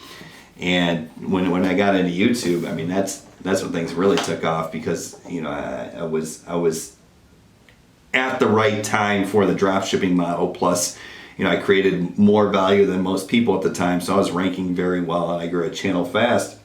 And when I got into YouTube, I mean that's when things really took off, because I was at the right time for the drop shipping model. Plus, I created more value than most people at the time, so I was ranking very well, and I grew a channel fast.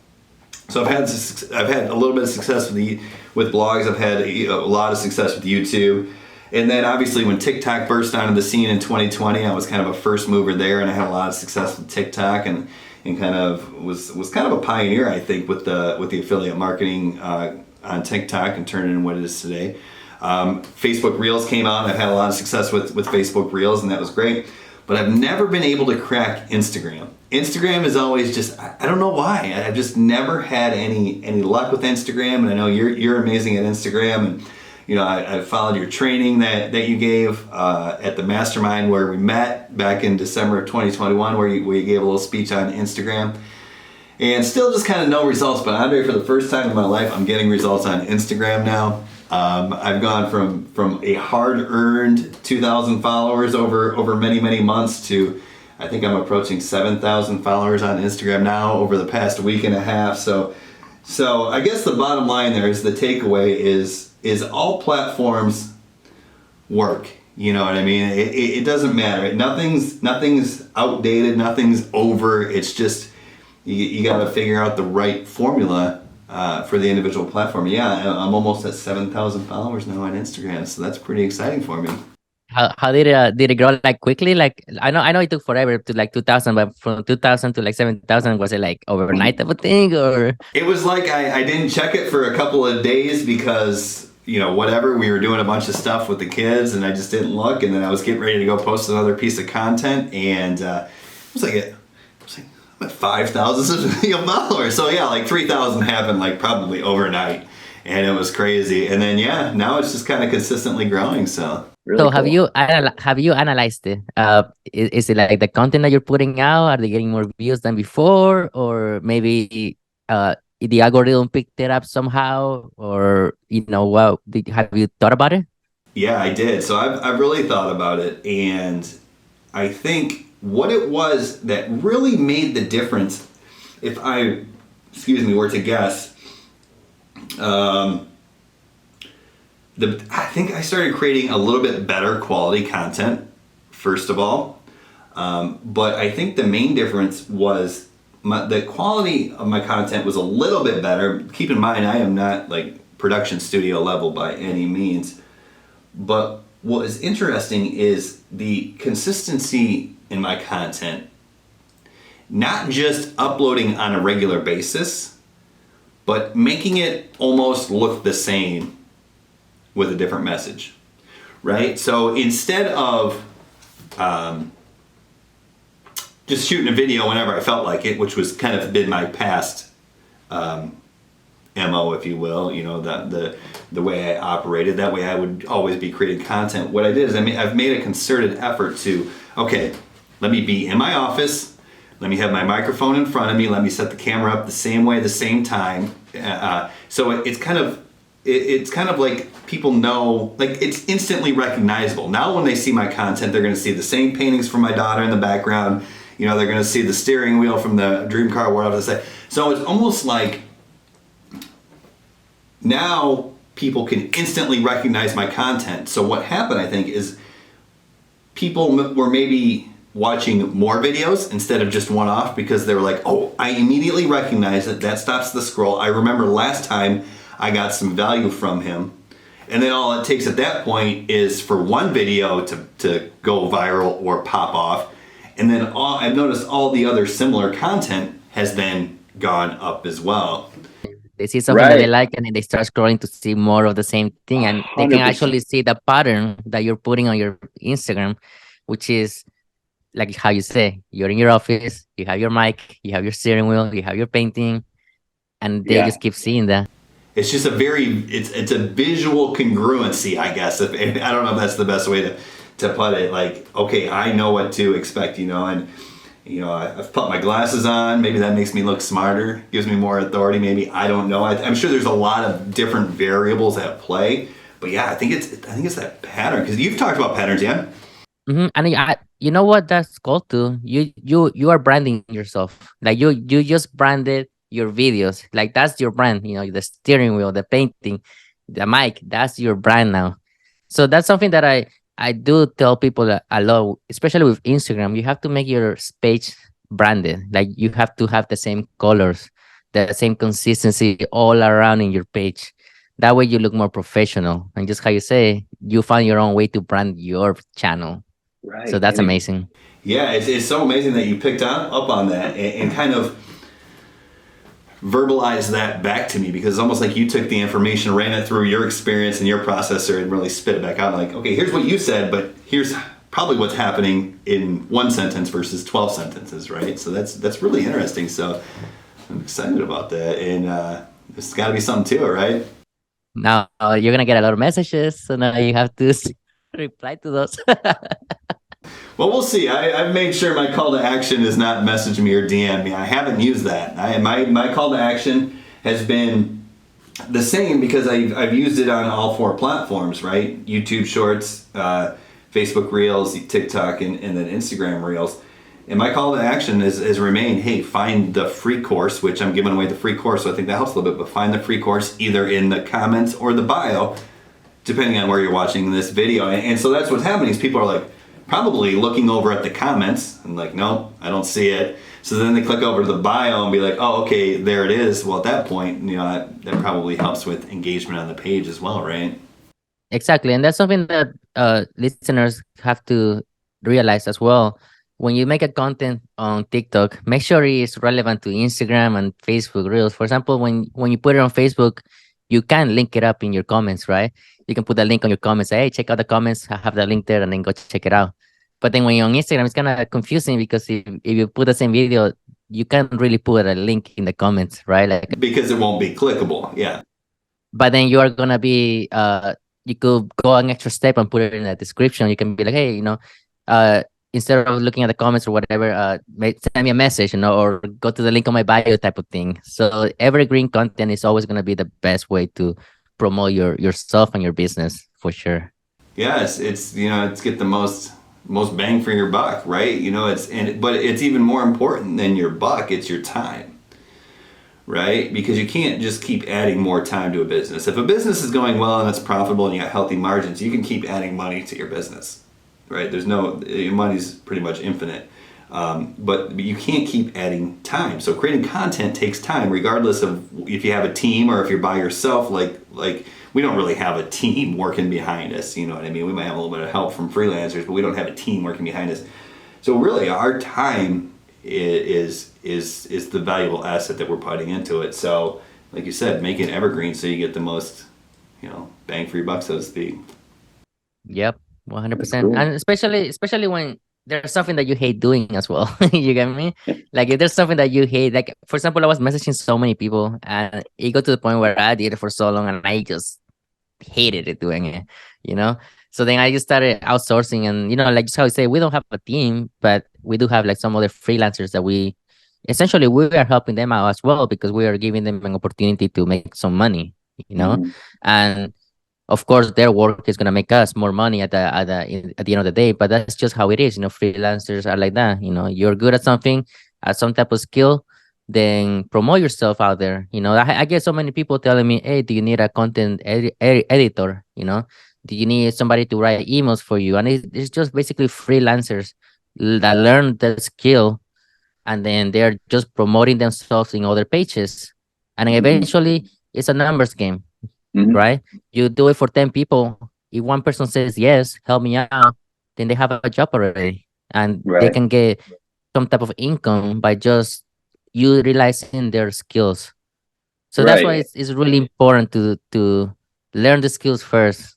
So I've had a little bit of success with blogs. I've had a lot of success with YouTube, and then obviously when TikTok burst onto the scene in 2020, I was kind of a first mover there, and I had a lot of success with TikTok, and kind of was kind of a pioneer, I think, with the affiliate marketing on TikTok, and turned it into what it is today. Facebook Reels came out. I've had a lot of success with Facebook Reels, and that was great. But I've never been able to crack Instagram. Instagram is always just, I don't know why. I've just never had any luck with Instagram. And I know you're amazing at Instagram. And I followed your training that you gave at the mastermind where we met back in December of 2021, where you gave a little speech on Instagram. And still just kind of no results. But Andre, for the first time in my life, I'm getting results on Instagram now. I've gone from a hard-earned 2,000 followers over many months to, I think I'm approaching 7,000 followers on Instagram now over the past week and a half. So I guess the bottom line there is, the takeaway is all platforms work. You know what I mean? It doesn't matter. Nothing's outdated. Nothing's over. It's just you got to figure out the right formula for the individual platform. Yeah, I'm almost at 7,000 followers now on Instagram, so that's pretty exciting for me.
How did it grow like quickly? Like I know it took forever to like 2,000, but from 2,000 to like 7,000, was it like overnight type of thing, or?
It was like I didn't check it for a couple of days because whatever, we were doing a bunch of stuff with the kids, and I just didn't look, and then I was getting ready to go post another piece of content, and it was like 5,000 followers. So yeah, like 3,000 happened like probably overnight, and it was crazy. And then now it's just kind of consistently growing. So
Really
So
cool.
have you analyzed it? Is it like the content that you're putting out? Are they getting more views than before, or maybe the algorithm picked it up somehow, or have you thought about it?
Yeah, I did. So I've really thought about it, and I think what it was that really made the difference, if I, were to guess, I think I started creating a little bit better quality content, first of all. But I think the main difference was the quality of my content was a little bit better. Keep in mind, I am not like production studio level by any means. But what is interesting is the consistency in my content. Not just uploading on a regular basis, but making it almost look the same with a different message, right? So instead of just shooting a video whenever I felt like it, which was kind of been my past MO, if you will, the way I operated, that way I would always be creating content. What I did is I've made a concerted effort to, okay, let me be in my office. Let me have my microphone in front of me. Let me set the camera up the same way, the same time. So it's kind of like people know, like it's instantly recognizable. Now when they see my content, they're going to see the same paintings from my daughter in the background. You know, they're going to see the steering wheel from the dream car, whatever they say. So it's almost like now people can instantly recognize my content. So what happened, I think, is people were maybe watching more videos instead of just one off because they were like, oh, I immediately recognize it. That stops the scroll. I remember last time I got some value from him. And then all it takes at that point is for one video to go viral or pop off. And then I've noticed all the other similar content has then gone up as well.
They see something that they like, and then they start scrolling to see more of the same thing, and they can
100%.
actually see the pattern that you're putting on your Instagram, which is like how you say, you're in your office, you have your mic, you have your steering wheel, you have your painting, and they
Yeah.
just keep seeing that.
It's just it's a visual congruency, I guess. I don't know if that's the best way to put it. Like, okay, I know what to expect, you know, and you know, I've put my glasses on. Maybe that makes me look smarter, gives me more authority. Maybe, I don't know. I'm sure there's a lot of different variables at play. But yeah, I think it's that pattern, because you've talked about patterns, yeah.
And you know what that's called too? You are branding yourself. Like you just branded your videos. Like that's your brand. You know, the steering wheel, the painting, the mic. That's your brand now. So that's something that I do tell people a lot, especially with Instagram. You have to make your page branded. Like you have to have the same colors, the same consistency all around in your page. That way you look more professional. And just how you say, you find your own way to brand your channel.
Right.
So that's
And
amazing.
Yeah, it's so amazing that you picked up on that and kind of verbalize that back to me, because it's almost like you took the information, ran it through your experience and your processor, and really spit it back out like, okay, here's what you said, but here's probably what's happening in one sentence versus 12 sentences, right? So that's really interesting. So I'm excited about that, and there's got to be something to it, right?
Now you're gonna get a lot of messages, so now you have to reply to those.
Well, we'll see. I've made sure my call to action is not message me or DM me. I haven't used that. My call to action has been the same because I've used it on all 4 platforms, right? YouTube Shorts, Facebook Reels, TikTok, and then Instagram Reels. And my call to action has remained, hey, find the free course, which I'm giving away the free course, so I think that helps a little bit, but find the free course either in the comments or the bio, depending on where you're watching this video. And so that's what's happening is people are like, probably looking over at the comments and like, no, I don't see it. So then they click over to the bio and be like, oh, okay, there it is. Well, at that point, you know, that probably helps with engagement on the page as well, right?
Exactly. And that's something that listeners have to realize as well. When you make a content on TikTok, make sure it's relevant to Instagram and Facebook Reels. For example, when you put it on Facebook, you can link it up in your comments, right? You can put the link on your comments. Say, hey, check out the comments. I have the link there, and then go check it out. But then when you're on Instagram, it's kind of confusing because if you put the same video, you can't really put a link in the comments, right? Like,
because it won't be clickable, yeah.
But then you are gonna be you could go an extra step and put it in the description. You can be like, hey, you know, instead of looking at the comments or whatever, send me a message, you know, or go to the link on my bio type of thing. So evergreen content is always gonna be the best way to promote yourself and your business, for sure.
Yeah, it's you know, it's get the most bang for your buck, right? You know, but it's even more important than your buck, it's your time, right? Because you can't just keep adding more time to a business. If a business is going well and it's profitable and you got healthy margins, you can keep adding money to your business, right? Your money's pretty much infinite. But you can't keep adding time. So creating content takes time, regardless of if you have a team or if you're by yourself. Like we don't really have a team working behind us. You know what I mean? We might have a little bit of help from freelancers, but we don't have a team working behind us. So really, our time is the valuable asset that we're putting into it. So, like you said, make it evergreen so you get the most, you know, bang for your buck, so to speak.
Yep, 100%.
Cool.
And especially when there's something that you hate doing as well. You get me? Like if there's something that you hate, like for example, I was messaging so many people and it got to the point where I did it for so long and I just hated it doing it, you know? So then I just started outsourcing, and, you know, like just how I say, we don't have a team, but we do have like some other freelancers that we are helping them out as well, because we are giving them an opportunity to make some money,
Mhm.
and of course their work is going to make us more money at the end of the day. But that's just how it is. Freelancers are like that. You're good at something, at some type of skill, then promote yourself out there. I get so many people telling me, hey, do you need a content editor? Do you need somebody to write emails for you? And it's just basically freelancers that learn the skill, and then they're just promoting themselves in other pages, and
Mhm.
eventually it's a numbers game,
Mhm.
right? You do it for 10 people. If one person says yes, help me out, then they have a job already, and they
Right.
can get some type of income by just utilizing their skills. So that's why
Right.
it's really important to learn the skills first,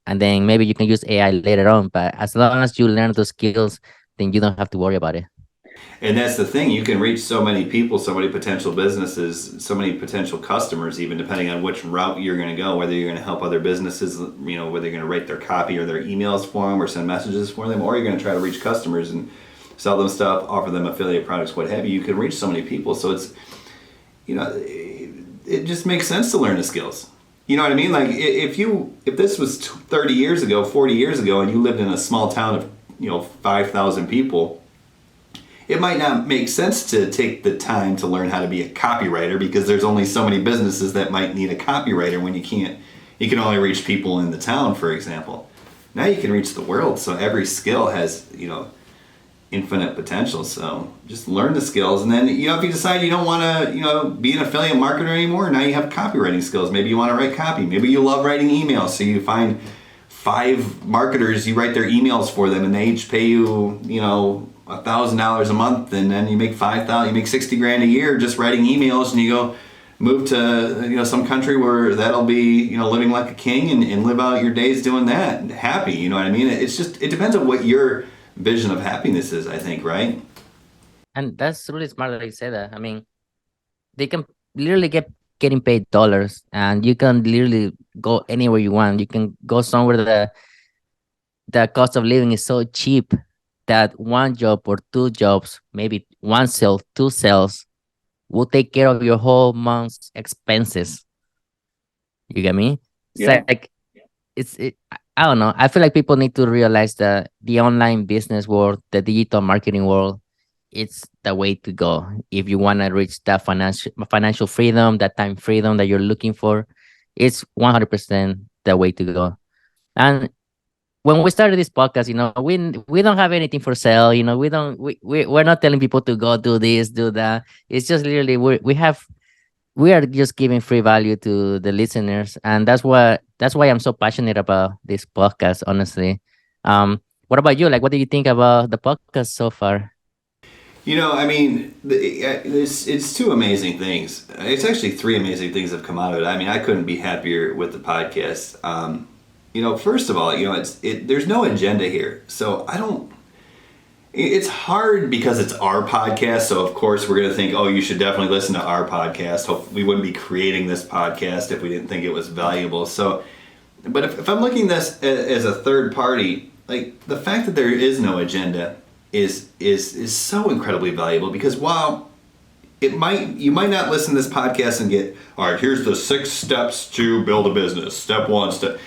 and then maybe you can use AI later on. But as long as you learn those skills, then you don't have to worry about it.
And that's the thing. You can reach so many people, so many potential businesses, so many potential customers, even depending on which route you're going to go, whether you're going to help other businesses, whether you're going to write their copy or their emails for them or send messages for them, or you're going to try to reach customers and sell them stuff, offer them affiliate products, what have you. You can reach so many people. So it's, it just makes sense to learn the skills. You know what I mean? Like if this was 30 years ago, 40 years ago, and you lived in a small town of, 5,000 people, it might not make sense to take the time to learn how to be a copywriter, because there's only so many businesses that might need a copywriter when you can only reach people in the town, for example. Now you can reach the world, so every skill has, infinite potential. So just learn the skills, and then, if you decide you don't want to, be an affiliate marketer anymore, now you have copywriting skills. Maybe you want to write copy. Maybe you love writing emails, so you find 5 marketers, you write their emails for them, and they each pay you, $1,000 a month, and then you make 5,000, you make 60 grand a year just writing emails, and you go move to some country where that'll be living like a king, and live out your days doing that, happy. You know what I mean? It's just, it depends on what your vision of happiness is, I think, right?
And that's really smart that you say that. I mean, they can literally getting paid dollars, and you can literally go anywhere you want. You can go somewhere that the cost of living is so cheap that one job or two jobs, maybe one sale, two sales, will take care of your whole month's expenses. You get me? It's
Yeah.
like I don't know. I feel like people need to realize that the online business world, the digital marketing world, it's the way to go if you want to reach that financial freedom, that time freedom that you're looking for. It's 100% the way to go. And when we started this podcast, we don't have anything for sale. We're not telling people to go do this, do that. It's just literally we are just giving free value to the listeners, and that's why I'm so passionate about this podcast, honestly. What about you? Like, what do you think about the podcast so far?
I mean, it's 2 amazing things. It's actually 3 amazing things have come out of it. I mean, I couldn't be happier with the podcast. First of all, there's no agenda here. So it's hard because it's our podcast. So of course we're going to think, oh, you should definitely listen to our podcast. We wouldn't be creating this podcast if we didn't think it was valuable. So, but if I'm looking at this as a third party, like the fact that there is no agenda is so incredibly valuable, because while you might not listen to this podcast and get, all right, here's the 6 steps to build a business. Step 1,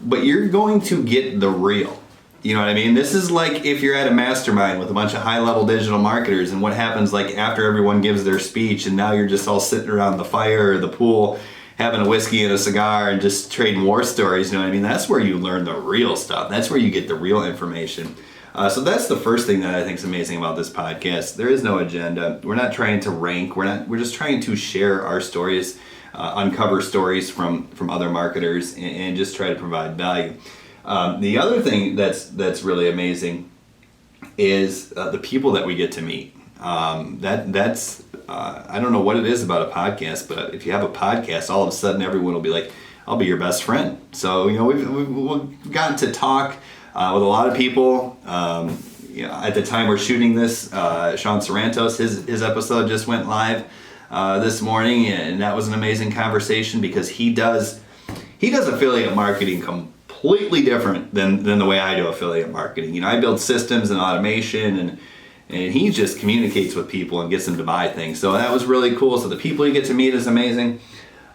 but you're going to get the real. You know what I mean? This is like if you're at a mastermind with a bunch of high-level digital marketers, and what happens like after everyone gives their speech, and now you're just all sitting around the fire or the pool having a whiskey and a cigar and just trading war stories. You know what I mean? That's where you learn the real stuff. That's where you get the real information. So that's the first thing that I think is amazing about this podcast. There is no agenda. We're not trying to rank. We're just trying to share our stories, uncover stories from other marketers, and just try to provide value. The other thing that's really amazing is the people that we get to meet. That's I don't know what it is about a podcast, but if you have a podcast, all of a sudden everyone will be like, "I'll be your best friend." So we've gotten to talk with a lot of people. At the time we're shooting this, Sean Sorrentos, his episode just went live this morning, and that was an amazing conversation because he does affiliate marketing completely completely different than the way I do affiliate marketing. You know, I build systems and automation, and he just communicates with people and gets them to buy things. So that was really cool. So the people you get to meet is amazing.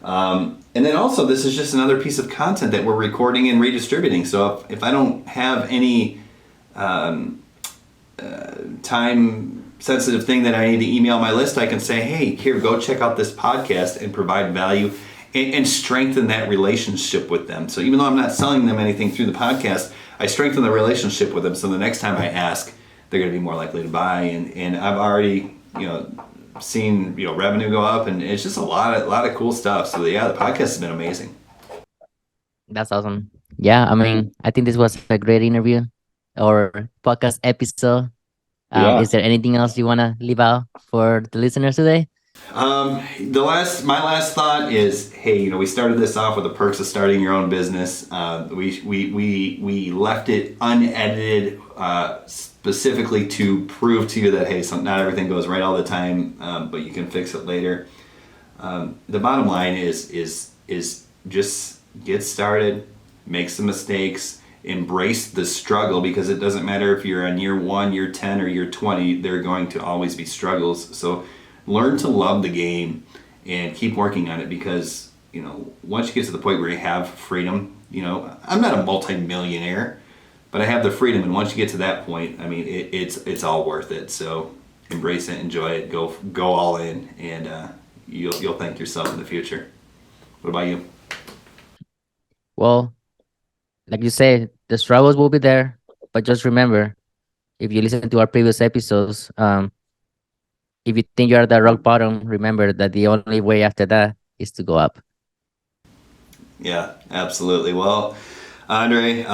And then also, this is just another piece of content that we're recording and redistributing. So if I don't have any time sensitive thing that I need to email my list, I can say, hey, here, go check out this podcast and provide value and strengthen that relationship with them. So even though I'm not selling them anything through the podcast, I strengthen the relationship with them. So the next time I ask, they're going to be more likely to buy. And I've already, seen, revenue go up, and it's just a lot of cool stuff. So yeah, the podcast has been amazing.
That's awesome. Yeah, I mean, I think this was a great interview or podcast episode.
Yeah.
Is there anything else you want to leave out for the listeners today?
My last thought is, hey, we started this off with the perks of starting your own business. We left it unedited, specifically to prove to you that, hey, not everything goes right all the time, but you can fix it later. The bottom line is just get started, make some mistakes, embrace the struggle, because it doesn't matter if you're on year 1, year 10, or year 20, there are going to always be struggles. So learn to love the game and keep working on it, because once you get to the point where you have freedom, I'm not a multi-millionaire, but I have the freedom, and once you get to that point, I mean, it's all worth it. So embrace it, enjoy it, go all in, and you'll thank yourself in the future. What about you?
Well, like you said, the struggles will be there, but just remember, if you listen to our previous episodes, if you think you're at the rock bottom, remember that the only way after that is to go up.
Yeah, absolutely. Well, Andre,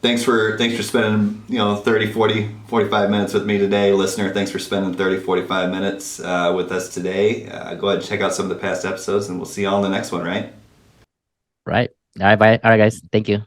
thanks for spending 30, 40, 45 minutes with me today. Listener, thanks for spending 30, 45 minutes with us today. Go ahead and check out some of the past episodes, and we'll see you all in the next one, right?
Right. All right, bye. All right, guys. Thank you.